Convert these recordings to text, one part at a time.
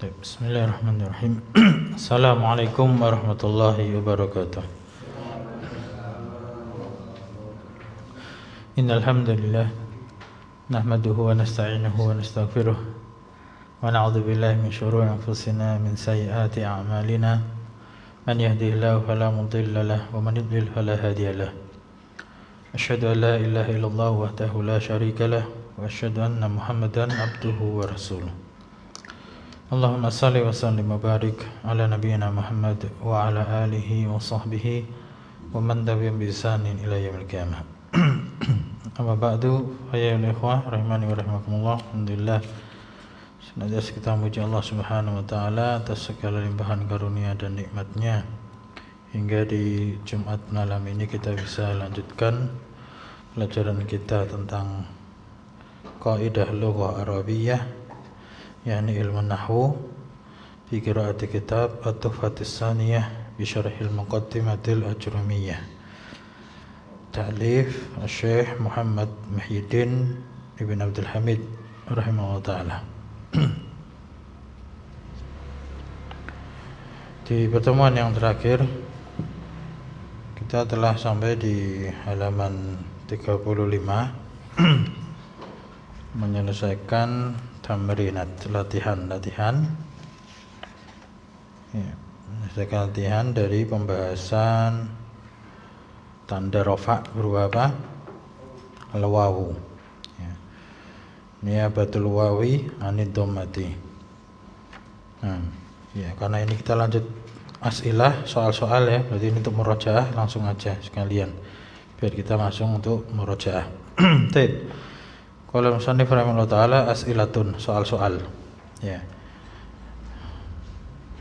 Bismillahirrahmanirrahim. Assalamualaikum warahmatullahi wabarakatuh. Innal hamdalillah nahmaduhu wa nasta'inuhu wa nastaghfiruh wa na'udzu billahi min shururi anfusina min sayyiati a'malina man yahdihillahu fala mudilla lahu wa man yudlil fala hadiya lahu. Asyhadu an la ilaha illallah wahdahu la syarika lahu wa asyhadu anna Muhammadan abduhu wa rasuluh. Allahumma salli wa sallim wa barik ala nabiyyina Muhammad wa ala alihi wa sahbihi wa man tabi'ahum bi ihsanin ila yaumil qiyamah. Amma ba'du, ya ikhwah rahimani wa rahimakumullah. Alhamdulillah, senantiasa kita memuji Allah Subhanahu wa taala atas segala limpahan karunia dan nikmatnya, hingga di Jumat malam ini kita bisa lanjutkan pelajaran kita tentang Qaidah Lughah Arabiyyah, yakni ilmu nahwu, fi qiraati kitab At-Tuhfatus Tsaniyah bi Syarhil Muqaddimatil Ajrumiyyah, ta'lif Syekh Muhammad Muhyiddin Ibn Abdul Hamid rahimahullah ta'ala. Di pertemuan yang terakhir kita telah sampai di halaman 35 menyelesaikan tamrinat, latihan ya, menyelesaikan latihan dari pembahasan tanda rofa berupa apa? Al-wawu ya. Niyabatul wawi anid dhammati. Ya, karena ini kita lanjut as'ilah, soal-soal ya, berarti ini untuk murojaah, langsung aja sekalian biar kita masuk untuk murojaah. Baik. Qala musannif rahimahullah ta'ala as'ilatun, soal-soal ya.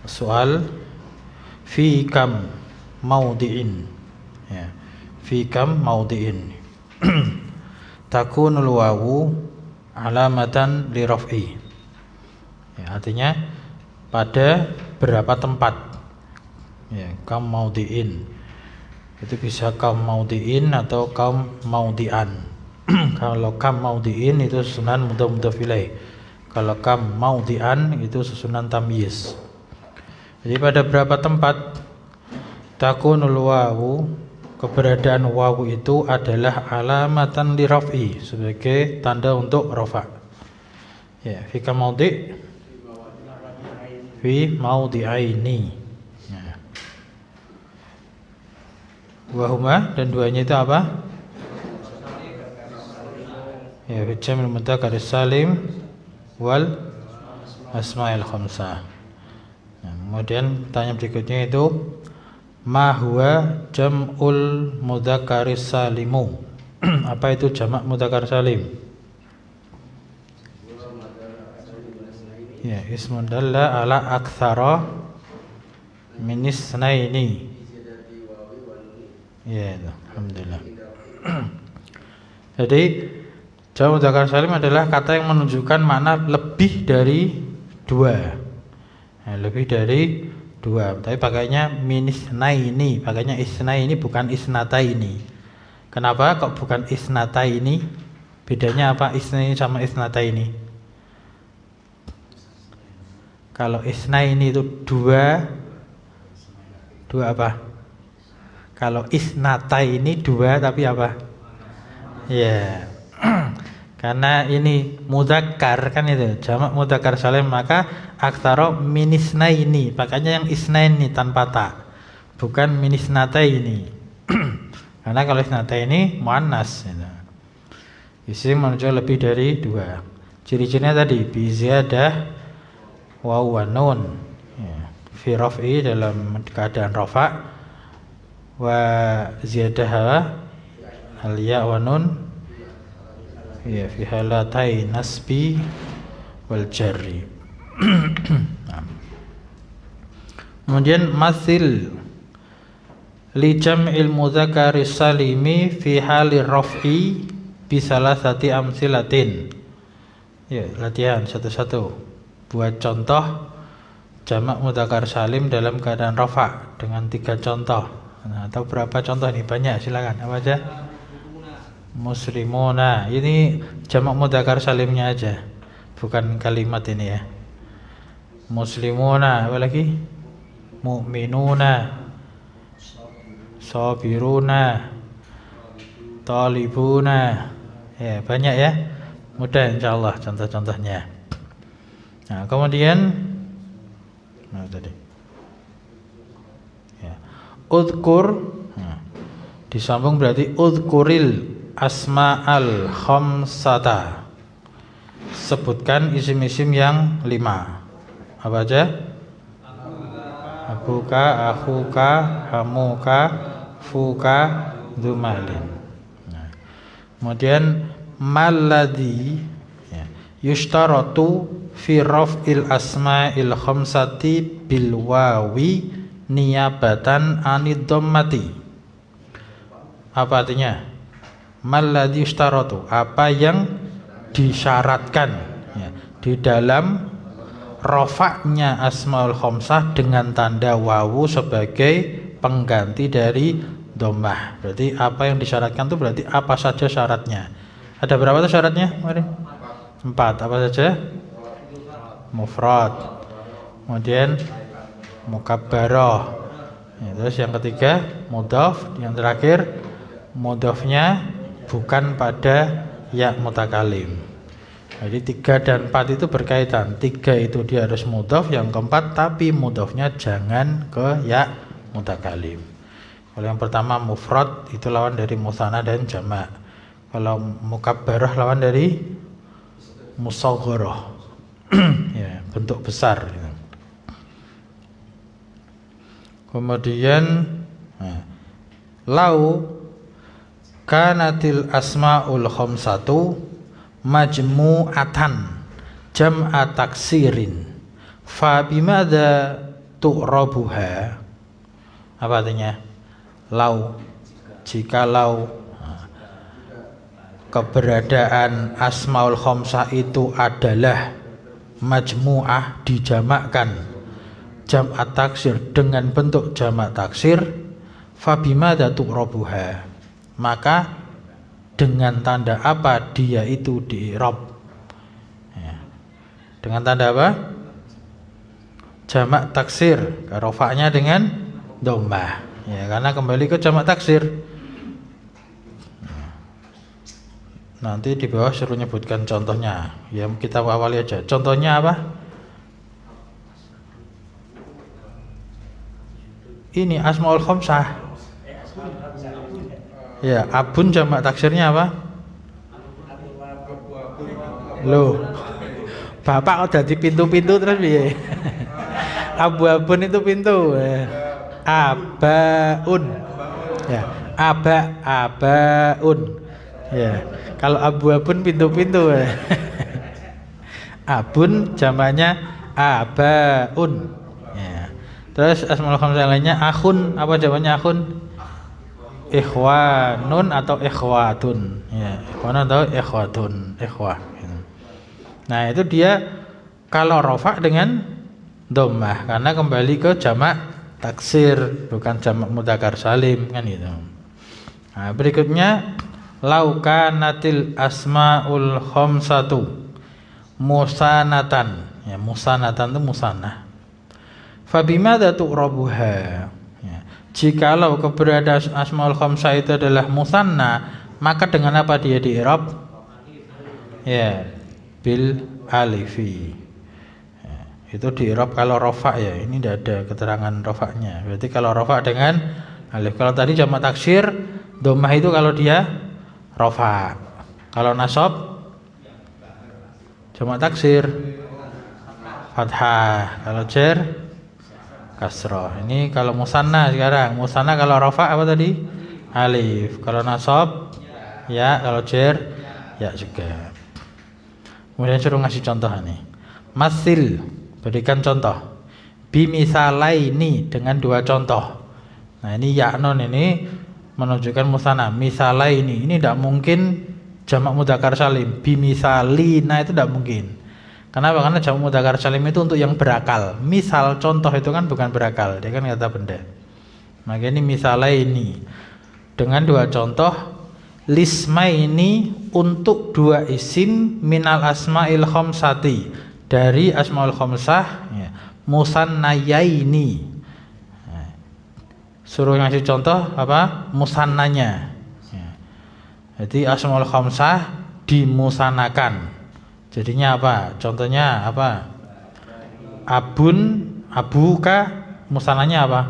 Soal fi kam maudi'in ya. Fi kam maudi'in takunul wawu alamatan li raf'i ya, artinya pada berapa tempat ya, kam maudi'in itu bisa kam maudi'in atau kam maudi'an. Kalau kam maudi'in itu susunan mudhaf ilaih, kalau kam maudi'an itu susunan tamyiz. Jadi pada berapa tempat takunul wawu, keberadaan wawu itu adalah alamatan li raf'i, sebagai tanda untuk rafa ya. Fi kam maudi' fi maudi'aini ya. Wahuma, dan duanya itu apa? Ya, fi jam'il mudzakkar salim wal asma'il khamsah. Nah, kemudian pertanyaan berikutnya itu ma huwa jam'ul mudzakkar salimu. Apa itu jamak mudzakkar salim? Ya, ismun dalla ala aktsara min isnaini. Ya, alhamdulillah. Jadi jamak mudzakkar salim adalah kata yang menunjukkan makna lebih dari dua. Nah, lebih dari dua, tapi pakainya minisnaini, pakainya isnaini bukan isnataini. Kenapa kok bukan isnataini? Bedanya apa isnaini sama isnataini? Kalau isnaini itu dua apa? Kalau isnataini dua tapi apa? Ya. Karena ini mudzakkar kan, itu jamak mudzakkar salim, maka aktsara minisnaini, pakainya yang isnaini tanpa ta, bukan minisnataini. Karena kalau isnataini muannas gitu. Isim menunjukkan lebih dari dua. Ciri-cirinya tadi bi ziyadah waw wa nun ya. Fi raf'i, dalam keadaan rafa, wa ziyadah al ya wa nun ya, fi halatai nasbi wal jarri. Kemudian masil li jam'il mudzakkari salimi fi halir raf'i bi salasati amsilatin. Ya, latihan satu-satu. Buat contoh jamak mudzakkar salim dalam keadaan rafa dengan 3 contoh. Nah, atau berapa contoh nih? Banyak, silakan. Apa aja? Muslimuna, ini jamak mudzakkar salimnya aja, bukan kalimat ini ya. muslimuna, apa lagi? Mu'minuna, sabiruna, talibuna. Ya, banyak ya. Mudah insyaallah contoh-contohnya. Nah, kemudian tadi. Ya. Udhkur, disambung berarti udhkuril asma'al khamsata. Sebutkan isim-isim yang 5. Apa aja? Abuka, akhuka, hamuka, fuka, dumalin. Nah, kemudian malladhi, ya, yushtaratu fi raf'il asma'il khamsati bil wawi niyabatan anid dhammati. Apa artinya? Malladhi yushtaratu, apa yang disyaratkan, ya, di dalam rofaknya asmaul khamsah dengan tanda wawu sebagai pengganti dari dhammah. Berarti apa yang disyaratkan itu berarti apa saja syaratnya. Ada berapa tuh syaratnya? Mari. 4. Apa saja? Mufrad. Kemudian mukabbarah. Ya, terus yang ketiga mudhaf, yang terakhir mudhafnya bukan pada ya mutakalim. Jadi 3 dan 4 itu berkaitan. 3 itu dia harus mudhaf, yang keempat tapi mudhafnya jangan ke ya mutakalim. Kalau yang pertama mufrad itu lawan dari musanna dan jamak. Kalau mukabbarah lawan dari musaghharah. Ya, bentuk besar. Kemudian lau kanatil asmaul khamsatu majmu'atan jam'a taksirin fa bimadza tu'rabuha. Apa artinya? Lau, jikalau keberadaan asmaul khamsah itu adalah majmu'ah, dijamakkan, jam'a taksir dengan bentuk jamak taksir, fa bimadza tu'rabuha, maka dengan tanda apa dia itu di-i'rab? Ya. Dengan tanda apa? Jamak taksir. Rofaknya dengan dhammah. Ya, karena kembali ke jamak taksir. Nanti di bawah suruh nyebutkan contohnya. Ya, kita awali aja. Contohnya apa? Ini asmaul khamsah. Ya, abun jamak taksirnya apa? Loh, bapak kok jadi pintu-pintu terus piye? Abu-abun itu pintu. Abaun. Ya, abaun. Ya, kalau abu-abun pintu-pintu. Abun jamaknya abaun. Ya. Terus asmaul khamsah lainnya akhun, apa jawabannya akhun? Ikhwanun atau ikhwatun, ya, ikhwanun atau ikhwatun, ikhwah. Nah, itu dia kalau rofa dengan dhammah, karena kembali ke jamak taksir, bukan jamak mudzakkar salim, kan gitu. Nah, berikutnya laukanatil asmaul khamsatu musanatan, ya, musanatan itu musanah. Fa bimadza tu'rabuha? Jikalau keberadaan asmaul khamsah itu adalah musanna, maka dengan apa dia di-i'rab? Ya, bil alifi. Ya, itu di-i'rab kalau rafa, ya. Ini tidak ada keterangan rafa'nya. Berarti kalau rafa dengan alif. Kalau tadi jamak taksir, dhammah itu kalau dia rafa. Kalau nasab jamak taksir fathah. Kalau jar kasrah. Ini kalau musanna sekarang. Musanna kalau rafa apa tadi? Alif. Kalau nasab ya, kalau jar ya juga. Kemudian suruh ngasih contoh nih. Masil, berikan contoh. Bimisalaini, dengan 2 contoh. Nah, ini ya non ini menunjukkan musanna. Misalaini ini tidak mungkin jamak mudzakkar salim. Bimisalina itu tidak mungkin. Kenapa? Karena jamak mudzakkar salim itu untuk yang berakal. Misal, contoh itu kan bukan berakal, dia kan kata benda. Maka ini misalnya ini dengan 2 contoh. Lisma ini untuk 2 isim minal asma'il khamsati, dari asmaul khamsah ya, musannayaini. Suruh ngasih contoh apa? Musannanya. Ya. Jadi asmaul khamsah dimusanakan. Jadinya apa? Contohnya apa? Abun, abuka, musananya apa?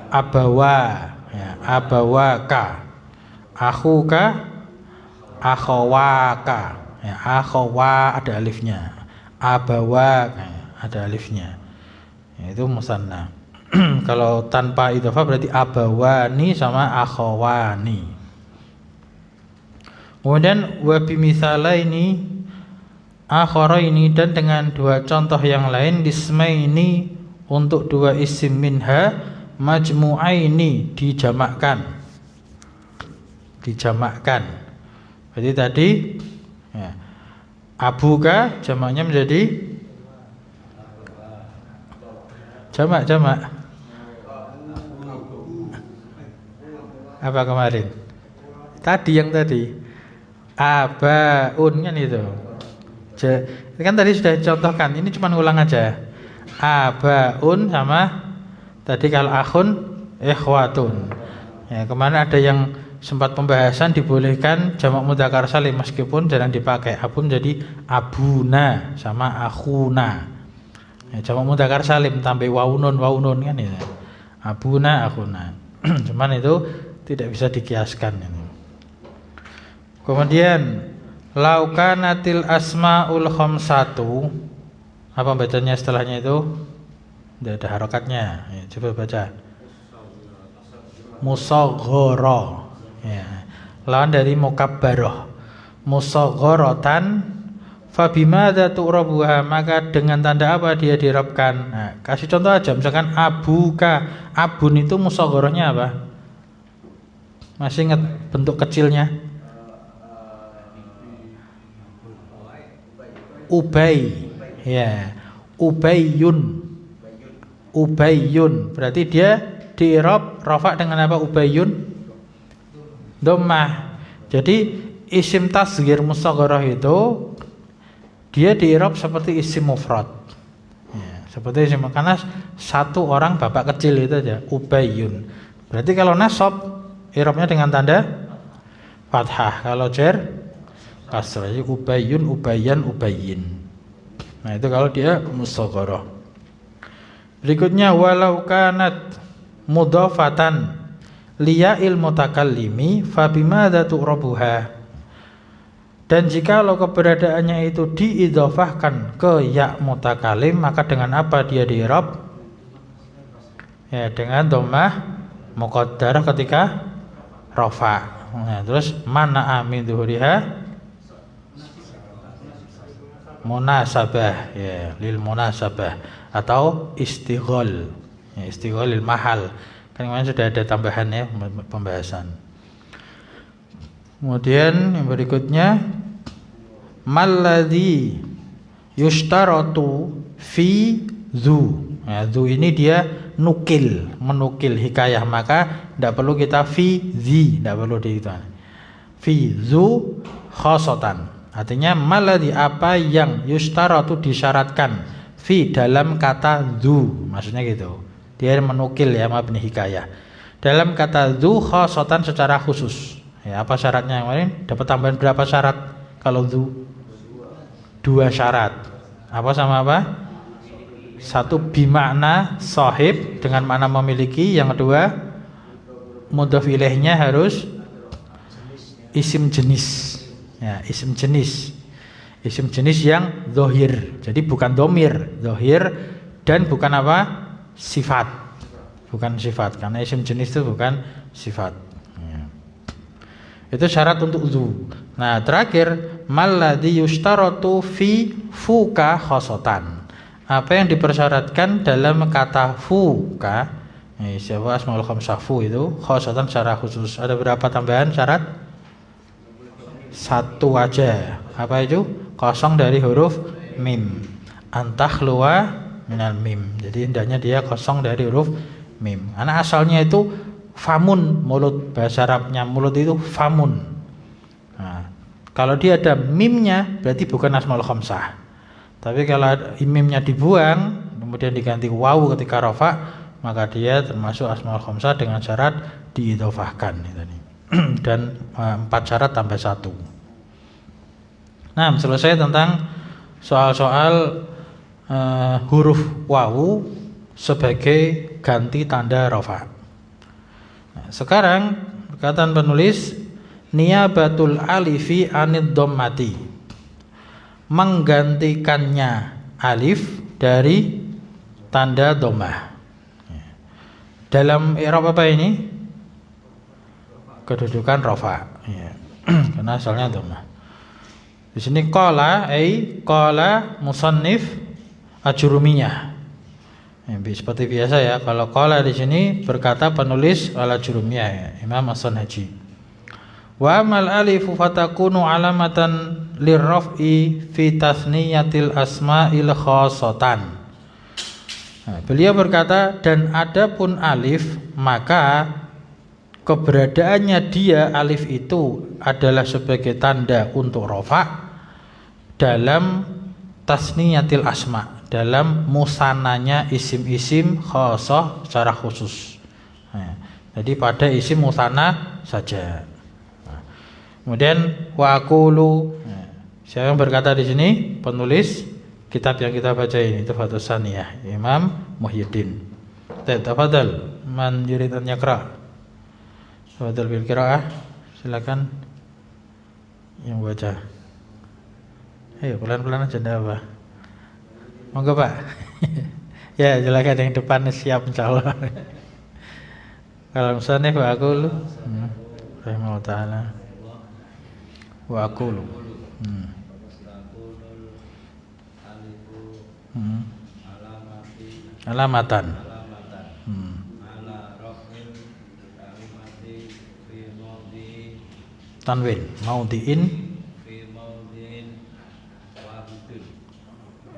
Abawa, ya, abawaka. Akhuka, akhawaka. Ya, akhawa ada alifnya. Abawa ada alifnya. Ya, itu musanna. Kalau tanpa idhofah berarti abawani sama akhawani. Kemudian wa bimisalaini akharaini, dan dengan dua contoh yang lain, dismaini untuk dua isim minha, majmu'aini dijamakkan. Berarti tadi ya, abuka jamaknya menjadi jamak. Apa kemarin? Yang tadi abaun kan itu. Kan tadi sudah dicontohkan, ini cuma ngulang aja. Abaun sama tadi kalau akhun ikhwatun. Ya, kemarin ada yang sempat pembahasan dibolehkan jamak mudzakkar salim meskipun jarang dipakai. Abun jadi abuna sama akhuna. Ya, jamak mudzakkar salim tambah waunun kan ya. Abuna akhuna. Cuman itu tidak bisa dikiaskan ini. Kemudian laukanatil asmaul khamsatu, apa bacanya setelahnya itu? Tidak ada harokatnya. Ya, coba baca. Musaghara. Ya. Lawan dari mukabbarah. Musaghharatan fabimadza tu'rabuha, maka dengan tanda apa dia dirabkan? Nah, kasih contoh aja, misalkan abuka. Abun itu musagharahnya apa? Masih ingat bentuk kecilnya? Ubay. Ya, ubayyun. Berarti dia di-i'rab rafa dengan apa? Ubayyun dhammah. Jadi isim tasghir musagharah itu dia di-i'rab seperti isim mufrad. Ya, seperti isim, karena satu orang bapak kecil itu aja, ubayyun. Berarti kalau nasab i'rabnya dengan tanda fathah, kalau jar kasrah. Jadi ubayyun, ubayyan, ubayyin. Nah, itu kalau dia musagharah. Berikutnya walau kanat mudhafatan liya'il mutakallimi fabimadza tu'rabuha. Dan jikalau keberadaannya itu diidhofahkan ke ya mutakalim, maka dengan apa dia di-i'rab? Ya, dengan dhammah muqaddarah ketika rafa. Nah, terus mana min dhuhriha munasabah, ya, lil munasabah atau istighol, ya, istigholil mahal. Kan kemarin sudah ada tambahannya pembahasan. Kemudian yang berikutnya malladzi yushtaratu fi dzu. Ya, dzu ini dia menukil hikayah, maka tidak perlu kita fi dzi, tidak perlu dihitung. Fi dzu khosatan, artinya malladzi apa yang yushtaratu disyaratkan fi dalam kata dzu, maksudnya gitu. Dia menukil ya, mabni hikayah. Dalam kata dzu khosatan secara khusus. Ya, apa syaratnya kemarin? Dapat tambahan berapa syarat kalau dzu? 2 syarat. Apa sama apa? Satu bimakna sahib dengan makna memiliki, yang kedua mudhaf ilaihnya harus isim jenis. Ya, isim jenis. Isim jenis yang zahir. Jadi bukan dhamir, zahir, dan bukan apa? Sifat. Bukan sifat, karena isim jenis itu bukan sifat. Ya. Itu syarat untuk dzu. Nah, terakhir malladzi yushtaratu fi fuka khosatan. Apa yang dipersyaratkan dalam kata fuka? Siapa asmaul khamsah fu itu khosatan secara khusus. Ada berapa tambahan syarat? 1 aja. Apa itu? Kosong dari huruf mim. Antakhluwa minal mim. Jadi hendaknya dia kosong dari huruf mim. Karena asalnya itu famun, mulut, bahasa Arabnya mulut itu famun. Nah, kalau dia ada mimnya berarti bukan asmaul khamsah. Tapi kalau mimnya dibuang kemudian diganti wawu ketika rafa, maka dia termasuk asmaul khamsah dengan syarat diidhofahkan tadi. Dan 4 syarat tambah 1. Nah, selesai tentang soal-soal huruf wawu sebagai ganti tanda rafa. Nah, sekarang perkataan penulis niyabatul alifi anid dhammati, menggantikannya alif dari tanda dhammah. Dalam i'rab apa ini? Kedudukan rafa. Ya. Karena asalnya dhammah. Di sini qala musannif ajrumiyah. Ya, seperti biasa ya, kalau qala di sini berkata penulis al-ajrumiyah ya, Imam As-Sanhaji. Wa amal alifu fatakunu alamatan lirraf'i fi tasniyatil asma'il khassatan. Nah, beliau berkata, dan adapun alif, maka keberadaannya dia alif itu adalah sebagai tanda untuk rafa dalam tasniyatil asma, dalam musananya isim-isim khassah secara khusus. Nah, jadi pada isim musanna saja. Nah, kemudian wa aqulu, siapa yang berkata di sini? Penulis kitab yang kita baca ini, Tuhfatus Saniyah, Imam Muhyiddin. Tafadhal, man yurid an yaqra. Tafadhal bil qiraah. Silakan yang baca. Ayo pelan-pelan aja, enggak apa. Monggo, Pak. Ya, silakan yang depan siap insyaallah. Kalau musannif wa aqulu. Rahimahullah taala. Wa aqulu. Alamatan. Tanwin maudhi'in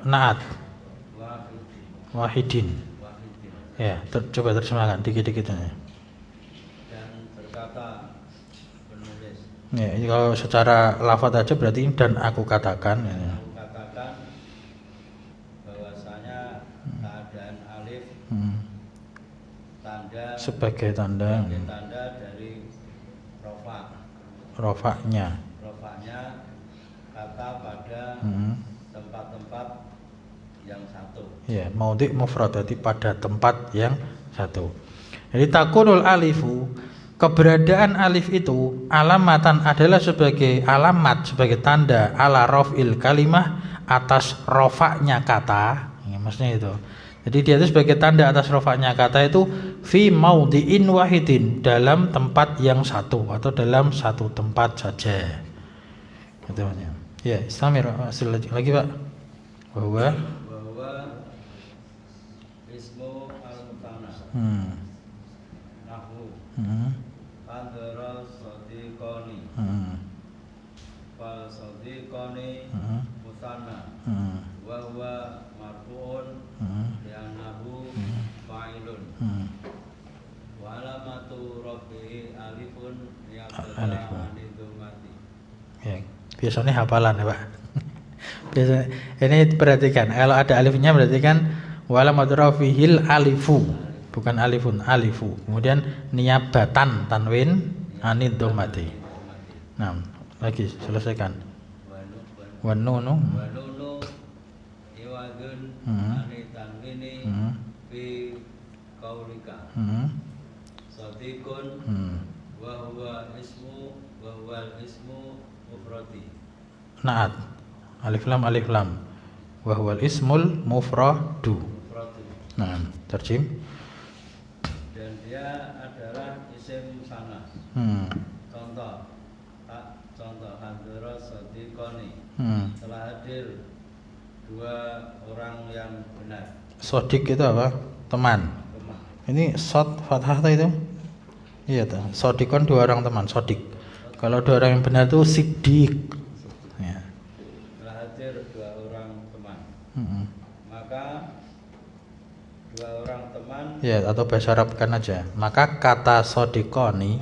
naat wahidin. Ya, coba terjemahkan dikit-dikit aja. Dan berkata penulis. Ya, ini kalau secara lafaz aja berarti dan aku katakan ya. Aku katakan bahwasanya keadaan alif tanda sebagai tanda dari rofaknya kata pada tempat-tempat yang satu. Ya, maudhi' mufrad, jadi pada tempat yang satu. Jadi takunul alifu, keberadaan alif itu alamatan adalah sebagai alamat, sebagai tanda ala raf'il kalimah, atas rofaknya kata. Ya, maksudnya itu. Jadi dia itu sebagai tanda atas rofaknya kata itu fi maudhi'in wahidin, dalam tempat yang satu atau dalam satu tempat saja. Gitu ya. Ya, istamir lagi Pak. Bahwa ismu al-mutanna. Nahwu. Andara sadiqani. Fal sadiqani mutanna. Wa huwa marfu'un li'annahu fa'ilun. Wa alamatu rafi'i alifun yaqtadi nidumati. Ya, biasanya hafalan ya Pak. Biasa, ini perhatikan, kalau ada alifnya berarti kan wala madrafihil alifu, bukan alifun, alifu. Kemudian niyabatan tanwin anid dhammati. Nah, lagi selesaikan. Wa nunu iwadun anid tanwini fi qaulika. Sadiqun wa huwa ismu mufradi. Naat. Alif lam wa huwal ismul mufradu. Nah, terjem. Dan dia adalah isim sana. Contoh Handara Sadiqoni. Telah hadir dua orang yang benar. Sodik itu apa? Teman. Ini sod fathah itu? Iya tuh. Sodikon dua orang teman, sodik. Kalau dua orang yang benar itu siddiq. Ya. Dua orang teman. Maka dua orang teman. Ya, atau bahasa Arab kan aja. Maka kata sodikoni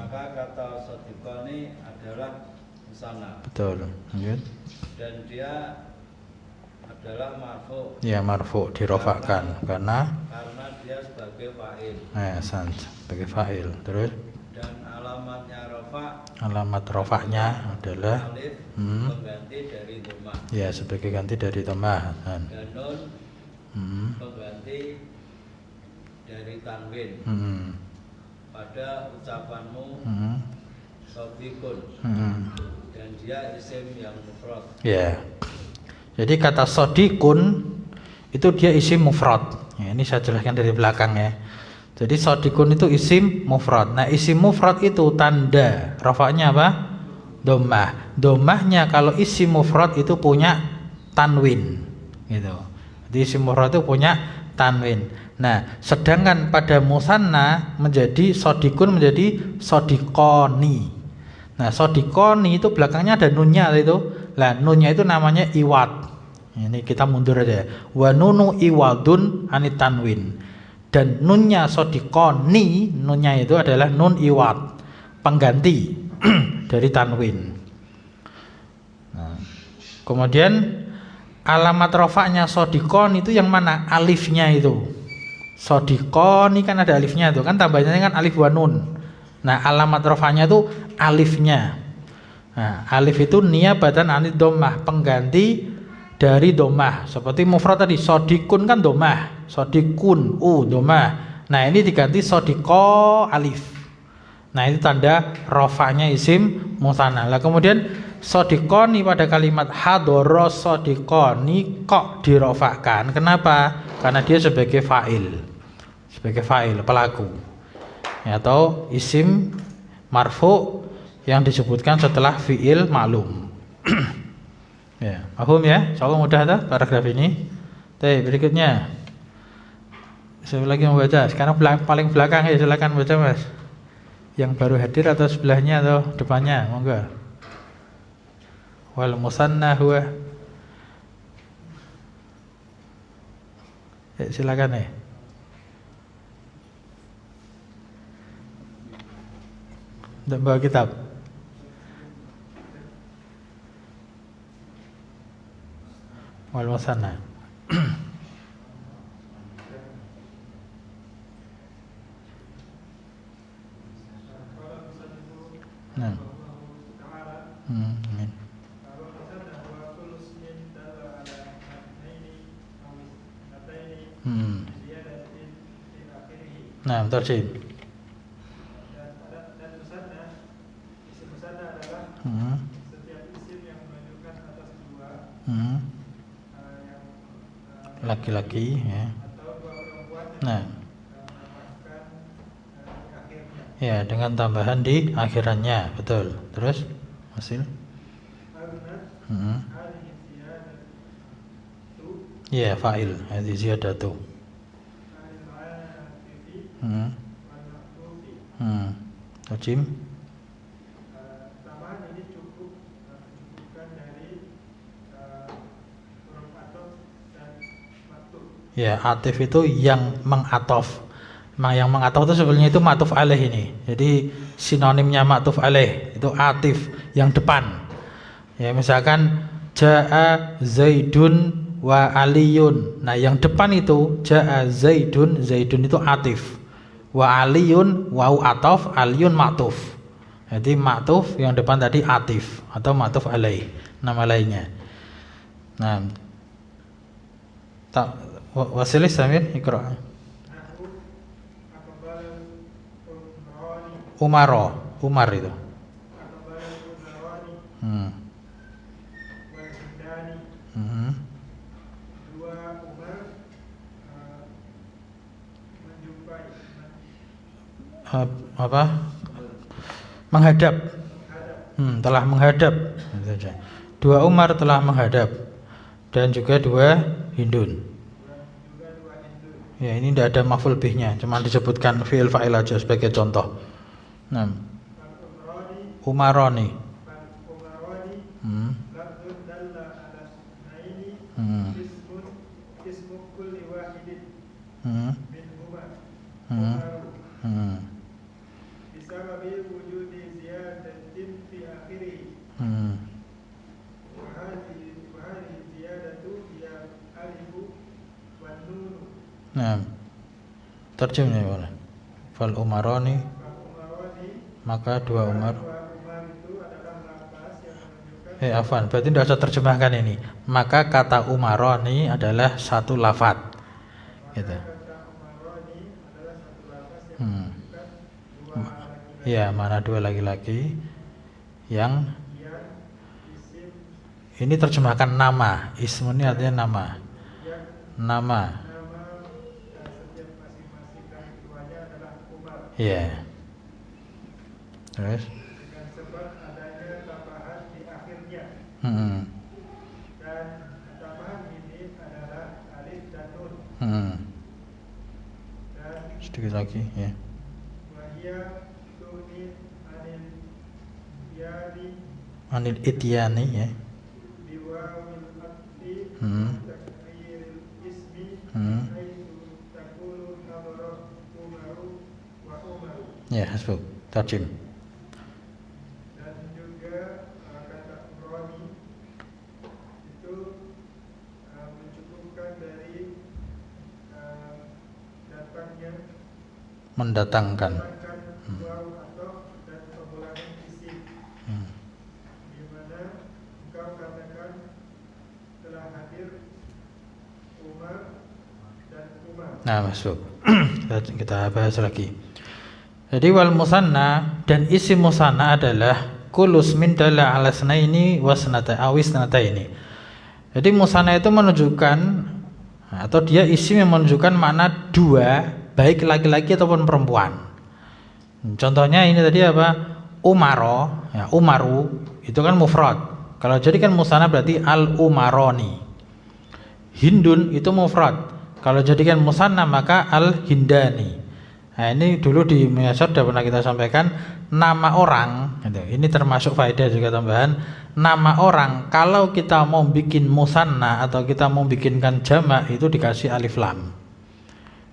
adalah sana. Betul. Lanjut. Dan dia adalah marfu. Ya, marfu dirofakkan karena dia sebagai fa'il. Sebagai fa'il. Terus dan alamatnya rofa, alamat rofaknya adalah alif pengganti dari dhammah. Ya, sebagai ganti dari dhammah. Dan nun pengganti dari tanwin. Pada ucapanmu sodikun, dan dia isim yang mufrad. Ya. Jadi kata sodikun itu dia isim mufrad. Ya, ini saya jelaskan dari belakang ya. Jadi sodikun itu isim mufrad. Nah, isim mufrad itu tanda rafa'nya apa? Dhammah. Dhammahnya kalau isim mufrad itu punya tanwin. Gitu. Jadi isim mufrad itu punya tanwin. Nah, sedangkan pada musanna menjadi sodikun menjadi sodikoni. Nah, sodikoni itu belakangnya ada nunnya itu. Lah, nunnya itu namanya iwad. Ini kita mundur aja. Wa nunu iwadun anit tanwin. Dan nunnya sodikoni, nunnya itu adalah nun iwad, pengganti dari tanwin. Nah, kemudian alamat rofaknya sodikon itu yang mana? Alifnya itu. Sodikoni kan ada alifnya itu kan, tambahnya kan alif wa nun. Nah, alamat rofaknya itu alifnya. Nah, alif itu niyabatan anit dhammah, pengganti dari dhammah. Seperti mufrad tadi sodikun kan dhammah, sodikun dhammah. Nah, ini diganti sodiko alif. Nah, itu tanda rofaknya isim musanna. Lah kemudian sodikoni pada kalimat hadoro sodikoni kok dirofakkan? Kenapa? Karena dia sebagai fa'il, pelaku, ya, atau isim marfu yang disebutkan setelah fi'il maklum. Ya, paham ya? Insyaallah mudah dah paragraf ini. Baik, berikutnya. Saya lagi membaca. Sekarang paling belakang ya, silakan baca Mas. Yang baru hadir atau sebelahnya atau depannya, monggo. Wal musanna huwa. Ya, silakan ya. Dan bawa kitab. Wal musanna. Nah. Amin. Nah, terjim. Setiap isim yang menunjukkan atas dua laki-laki ya. Atau dua perempuan. Nah. Ya, dengan tambahan di akhirannya, betul. Terus hasil? Ya, fa'il, hadhihi ziyadatu. Tajim. Tambahan ini cukupkan dari huruf atof dan matuf. Ya, atif itu yang mengatof. Yang mengatof itu sebenarnya itu ma'tuf alaih ini. Jadi sinonimnya ma'tuf alaih itu atif yang depan. Ya, misalkan ja'a zaidun wa aliyun. Nah, yang depan itu ja'a zaidun, zaidun itu atif. Wa aliyun wau atof, aliyun ma'tuf. Jadi ma'tuf yang depan tadi atif atau ma'tuf alaih nama lainnya. Nah, wasilis Samir ikra. Umar itu. Dua Umar menjumpai apa? Menghadap. Telah menghadap. Dua Umar telah menghadap dan juga dua Hindun. Ya, ini tidak ada maf'ul bihnya, cuma disebutkan fi'il fa'il aja sebagai contoh. Nah, Umaroni. Nah, terjemahnya boleh. Fal umaroni, maka dua Umar. Afwan, berarti tidak usah terjemahkan ini. Maka kata umaroni adalah satu lafaz. Gitu. Ya, mana dua laki-laki yang ini terjemahkan nama. Ismu ini artinya nama. Nama. Ya. Terus? Dengan sebab adanya tambahan di akhirnya. Dan tambahan ini adalah alif dan nun. Dan sedikit lagi, ya. wahia tu'min Anil ityani, ya. biwawil abdi takriril ismi haitu takulu hadara umaru wa umaru. Ya, hasbuk. Tarjim. Dan juga kata Roni itu mencukupkan dari datangnya Mendatangkan. waw atau dan pengulangan isim, di mana engkau katakan telah hadir Umar dan Umar. Nah, masuk. Kita bahas lagi. Jadi wal musanna dan isim musanna adalah kulus min dalla ala snaini wa sanata awis ini. Jadi musanna itu menunjukkan atau dia isim yang menunjukkan makna dua, baik laki-laki ataupun perempuan. Contohnya ini tadi apa? Umaro, ya, umaru itu kan mufrad. Kalau jadi kan musanna berarti al umaroni. Hindun itu mufrad. Kalau jadikan musanna maka al hindani. Nah, ini dulu di Muyasar sudah pernah kita sampaikan nama orang gitu. Ini termasuk faedah juga tambahan. Nama orang kalau kita mau bikin musanna atau kita mau bikinkan jamak itu dikasih alif lam.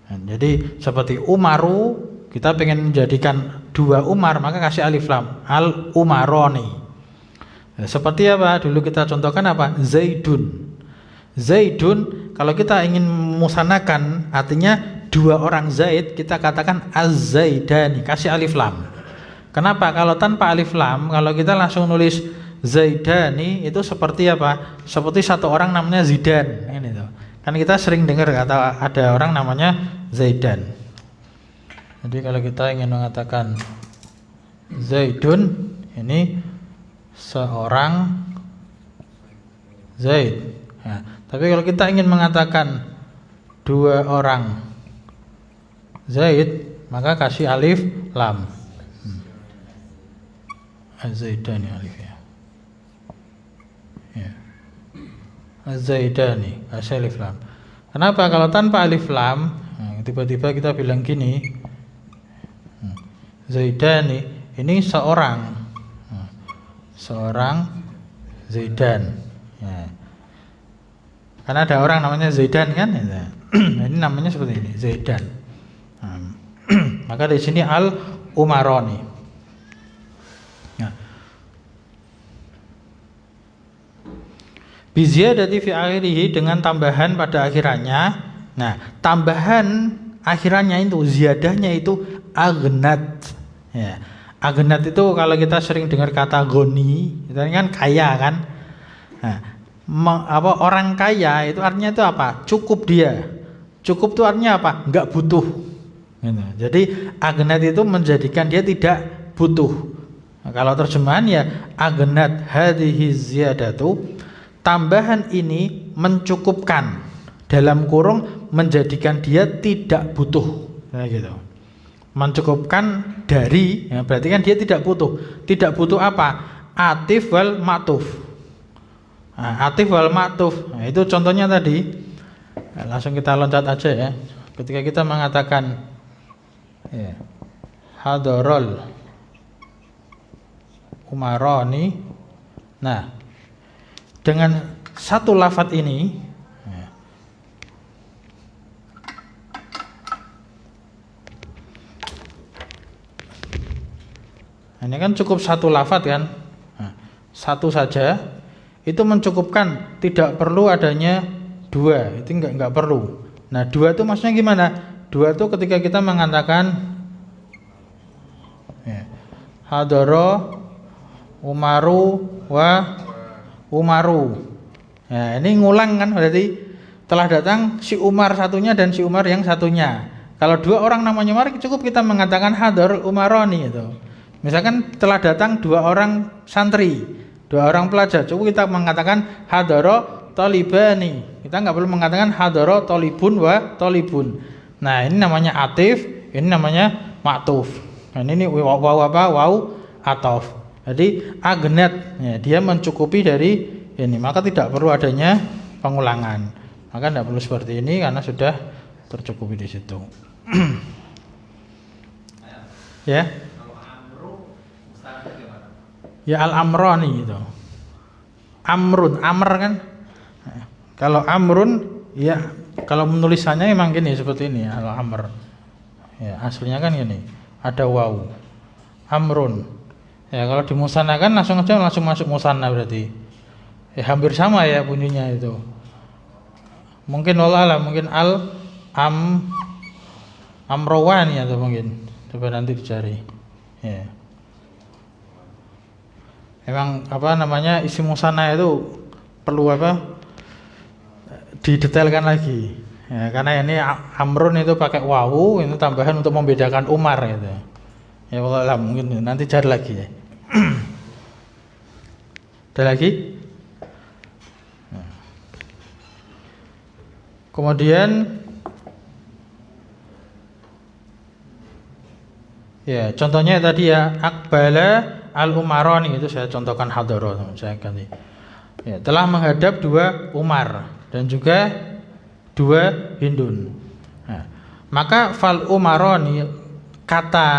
Nah, jadi seperti Umaru kita pengen menjadikan dua Umar maka kasih alif lam al umaroni. Nah, seperti apa? Dulu kita contohkan apa? Zaidun. Zaidun kalau kita ingin musanakan artinya dua orang Zaid, kita katakan az-zaidani, kasih alif lam. Kenapa? Kalau tanpa alif lam, kalau kita langsung nulis zaidani itu seperti apa? Seperti satu orang namanya Zidan. Ini tuh. Kan kita sering dengar kata ada orang namanya Zaidan. Jadi kalau kita ingin mengatakan Zaidun, ini seorang Zaid. Ya. Tapi kalau kita ingin mengatakan dua orang Zaid, maka kasih alif lam. Az-Zaidani alif ya. Ya. Az-Zaidani kasih alif lam. Kenapa? Kalau tanpa alif lam, tiba-tiba kita bilang gini, Zaidani ini seorang Zaidan. Ya. Karena ada orang namanya Zaidan kan, ya. Ini namanya seperti ini, Zaidan. Maka di sini al umaroni. Nah. Biziyadati fi akhirih dengan tambahan pada akhirannya. Nah, tambahan akhirannya itu ziyadahnya itu aghnat. Ya. Aghnat itu kalau kita sering dengar kata goni, itu kan kaya kan. Nah, orang kaya itu artinya itu apa? Cukup dia. Cukup itu artinya apa? Enggak butuh. Gitu. Jadi aghnat itu menjadikan dia tidak butuh. Nah, kalau terjemahan ya aghnat hadhihi ziyadatu, tambahan ini mencukupkan, dalam kurung menjadikan dia tidak butuh. Nah, gitu. Mencukupkan dari, ya, berarti kan dia tidak butuh. Tidak butuh apa? Atif wal ma'tuf. Nah, atif wal ma'tuf. Nah, itu contohnya tadi. Nah, langsung kita loncat aja ya. Ketika kita mengatakan ya, hadarul umaroni. Nah, dengan satu lafadz ini ya, ini kan cukup satu lafadz kan. Nah, satu saja itu mencukupkan, tidak perlu adanya dua. Itu enggak perlu. Nah, dua itu maksudnya gimana? Dua itu ketika kita mengatakan hadara Umaru wa Umaru. Nah, ini ngulang kan, berarti telah datang si Umar satunya dan si Umar yang satunya. Kalau dua orang namanya Umar, cukup kita mengatakan hadar Umaroni itu. Misalkan telah datang dua orang santri, dua orang pelajar, cukup kita mengatakan hadara talibani. Kita nggak perlu mengatakan hadara talibun wa talibun. Nah, ini namanya atif, ini namanya maktuf. Nah, ini waw apa? Waw atof. Jadi agnet, ya, dia mencukupi dari ini, maka tidak perlu adanya pengulangan. Maka tidak perlu seperti ini karena sudah tercukupi di situ. Ya. Kalau amru mustaqil gimana? Ya al-amrani itu. Amrun, amr kan? Kalau amrun, ya kalau menulisannya memang gini seperti ini, al-amr. Ya, aslinya kan gini. Ada waw. Amrun. Ya, kalau dimusannakan langsung masuk musanna berarti. Ya, hampir sama ya bunyinya itu. Mungkin wallah mungkin amrawani atau mungkin. Coba nanti dicari. Ya. Emang apa namanya isim musanna itu perlu apa? Didetailkan lagi. Ya, karena ini amrun itu pakai wawu, itu tambahan untuk membedakan Umar gitu. Ya wallah mungkin nanti cari lagi ya. Ada lagi? Kemudian ya contohnya tadi ya akbala al-umaroni, itu saya contohkan hadara, saya ganti. Ya, telah menghadap dua Umar dan juga dua Hindun. Nah, maka fal umaroni, kata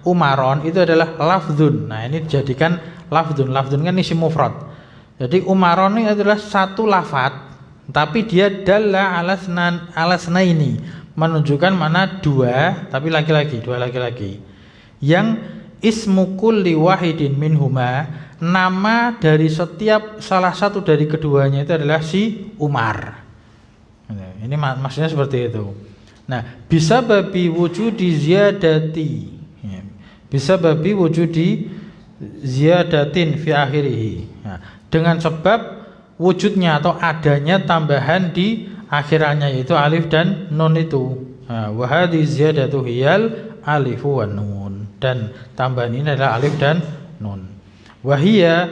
umaron itu adalah lafdzun. Nah, ini dijadikan lafdzun. Lafdzun kan isim mufrad. Jadi umaron ini adalah satu lafadz, tapi dia dalla alasna ini, menunjukkan mana dua, tapi laki-laki, dua laki-laki. Yang ismu kulli wahidin minhuma, nama dari setiap salah satu dari keduanya itu adalah si Umar. Ini maksudnya seperti itu. Nah, bisa babi wujudi ziyadati, ya, bisa babi wujudi ziyadatin fi akhirih. Nah, dengan sebab wujudnya atau adanya tambahan di akhirannya, yaitu alif dan nun itu. Wa hadhi ziyadatu hiyal alifu wan nun, dan tambahan ini adalah alif dan nun. Wahia,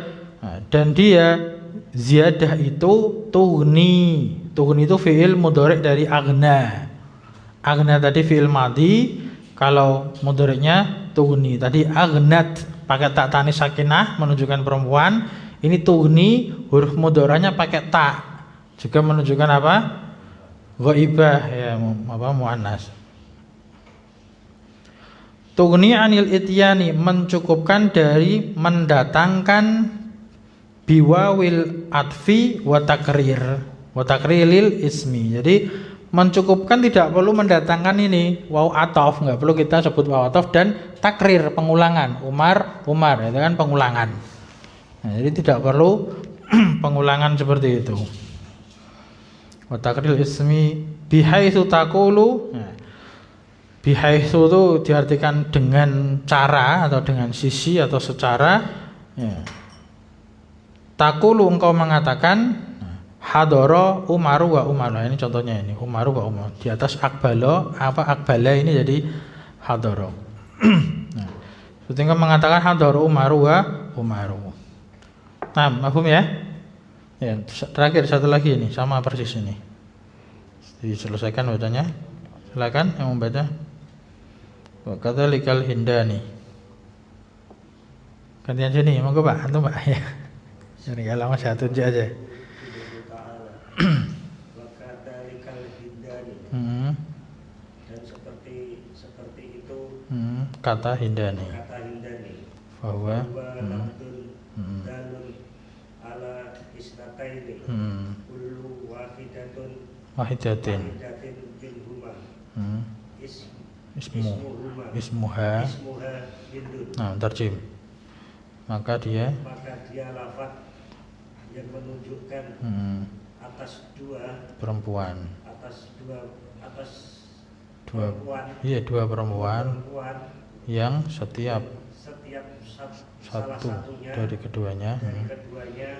dan dia ziyadah itu tughni. Tughni itu fi'il mudhari' dari aghna. Aghna tadi fi'il madhi, kalau mudhari'nya tughni. Tadi aghnat pakai tak tanis sakinah menunjukkan perempuan. Ini tughni huruf mudhari'nya pakai ta, juga menunjukkan apa? Ghaibah, ya, apa muannas. Tughni anil ityani, mencukupkan dari mendatangkan biwawil atfi wa takriril ismi. Jadi mencukupkan, tidak perlu mendatangkan ini waw atof, nggak perlu kita sebut waw atof, dan takrir, pengulangan. Umar, Umar, itu kan pengulangan. Nah, jadi tidak perlu pengulangan seperti itu. Wa takriril ismi bihaitsu taqulu. Bihaitsu itu diartikan dengan cara atau dengan sisi atau secara, ya. Taqulu, engkau mengatakan hadara Umaru wa Umar. Nah, ini contohnya ini Umaru wa Umar. Di atas akbala, apa akbala ini jadi hadara. Nah, ketika mengatakan hadara Umaru wa Umaru. Nah, paham ya? Ya, terakhir satu lagi ini sama persis ini. Diselesaikan bacanya. Silakan yang membaca. Wa kadzalikal hindani. Gantian sini, monggo Pak, antum Pak ya. Jadi kalau lama saya tunjuk aja. Wakadalikal hindani. Dan seperti itu. Kata hindani. Kata hindani. Bahwa lafdun dalun ala isnataini. Kullu wahidatin minhuma. Ismuha hindun. Nah, terjem. Maka dia lafaz yang menunjukkan atas dua perempuan. Atas dua atas Dua, perempuan. iya dua perempuan Perempuan yang setiap setiap salah satu satunya dari keduanya dari keduanya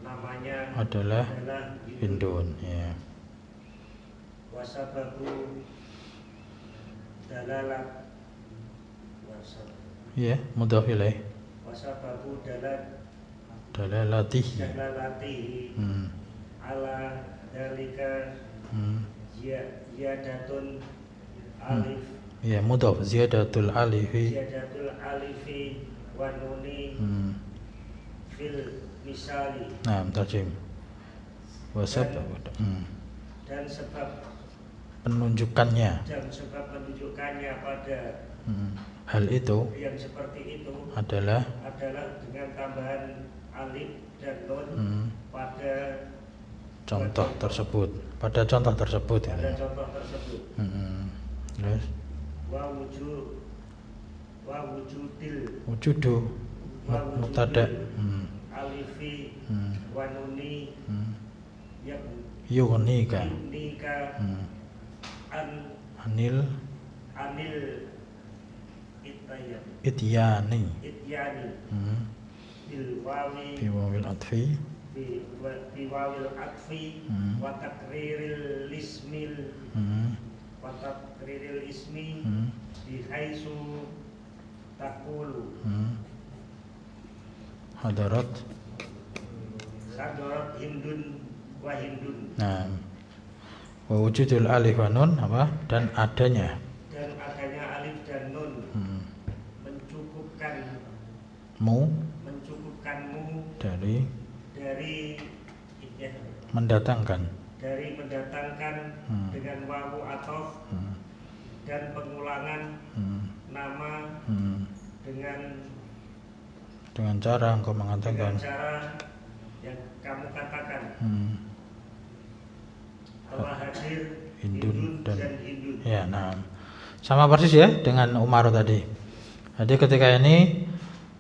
namanya adalah Hindun. Hindun. Ya. Wasababu dalalat Iya, mudhaf ilaih. wasababu Dalalati. dalalatihi ala dalika ziyadatun alif Iya, mudhaf ziyadatul alifi. ziyadatul alifi wa nuni fil misali. Nah, tarjim. Wasab Dan sebab penunjukannya. penunjukannya pada Hal itu yang seperti itu adalah dengan tambahan alif dan nun pada contoh tersebut. Pada contoh tersebut ya. contoh tersebut. Terus wa wujudil wujudu mubtada alifi wa nuni yughnika anil ityani bil wawi biwawil atfi biwawil atfi wa takriril ismi bihaisu taqulu hadarat. sadarat hindun wa hindun. Nah, wa wujudul alif wa nun apa? Dan adanya alif dan nun mencukupkanmu dari mendatangkan dengan wawu atof dan pengulangan nama dengan cara engkau mengatakan yang kamu katakan telah hadir Hindun dan Hindun. Ya, nah. Sama persis ya dengan Umar tadi. Jadi ketika ini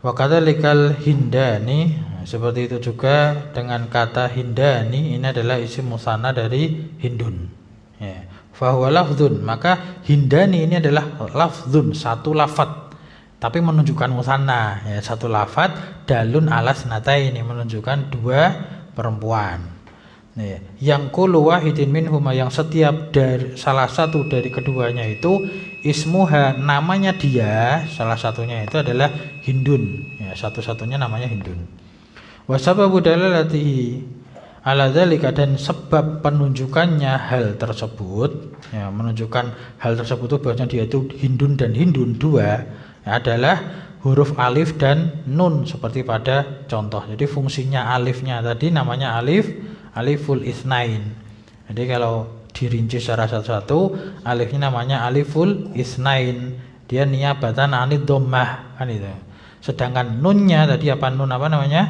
wakadzalikal hindani, seperti itu juga dengan kata hindani, ini adalah isim musanna dari Hindun. Ya. Fahuwa lafdzun, maka hindani ini adalah lafdzun, satu lafadz tapi menunjukkan musanna, ya, satu lafadz dalun alas nataini, menunjukkan dua perempuan. Nih, yang kullu wahidin minhuma, yang setiap dari salah satu dari keduanya itu ismuha, namanya dia, salah satunya itu adalah Hindun, ya, satu-satunya namanya Hindun. Wa sababu dalalatihi ala dzalika, dan sebab penunjukannya hal tersebut, ya, menunjukkan hal tersebut itu bahwasanya dia itu Hindun dan Hindun dua, ya, adalah huruf alif dan nun seperti pada contoh. Jadi fungsinya alifnya tadi namanya aliful isnain. Jadi kalau dirinci secara satu-satu, alifnya namanya aliful isnain. Dia niyabatan anid dhammah, kan itu. Sedangkan nunnya tadi apa, nun apa namanya?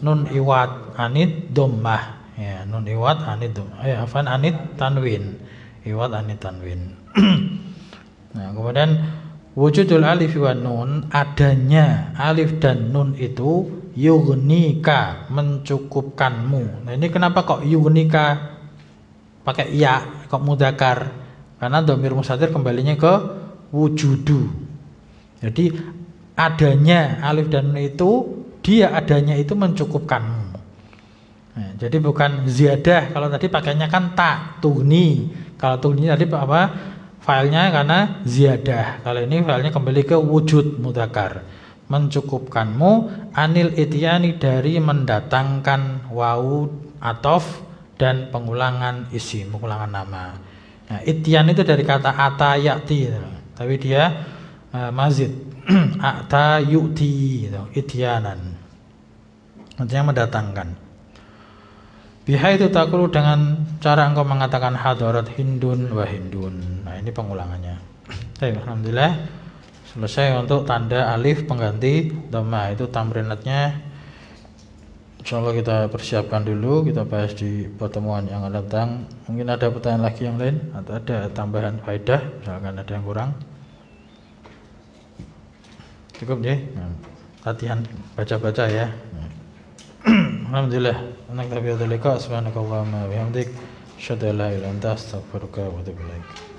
Nun iwad anid dhammah. Ya, nun iwad anid dhammah. Afan anid tanwin. Iwad anid tanwin. Nah, kemudian wujudul alif wa nun, adanya alif dan nun itu yughnika, mencukupkanmu. Nah, ini kenapa kok yughnika pakai ya, kok mudzakkar? Karena dhamir mustatir kembalinya ke wujudu. Jadi adanya alif dan nun itu, dia adanya itu mencukupkanmu. Nah, jadi bukan ziyadah. Kalau tadi pakainya kan tak tughni. Kalau tughni tadi apa? Filenya karena ziyadah. Kalau ini filenya kembali ke wujud mudzakkar. Mencukupkanmu anil ityani, dari mendatangkan wawu atof dan pengulangan isim, pengulangan nama. Nah, ityan itu dari kata ata ya'ti, tapi dia mazid ata yu'ti, ityanan, artinya mendatangkan. Biha itu takulu, dengan cara engkau mengatakan hadarat Hindun wa Hindun. Nah, ini pengulangannya. Baik, alhamdulillah selesai untuk tanda alif pengganti dhammah. Itu tamrinatnya. Insyaallah kita persiapkan dulu, kita bahas di pertemuan yang akan datang. Mungkin ada pertanyaan lagi yang lain atau ada tambahan faedah, misalkan ada yang kurang. Cukup ya. Latihan baca-baca ya. Alhamdulillah. Subhanakallahumma wa bihamdik, Asyhadu an la ilaha illa anta astaghfiruka wa atubu ilaik.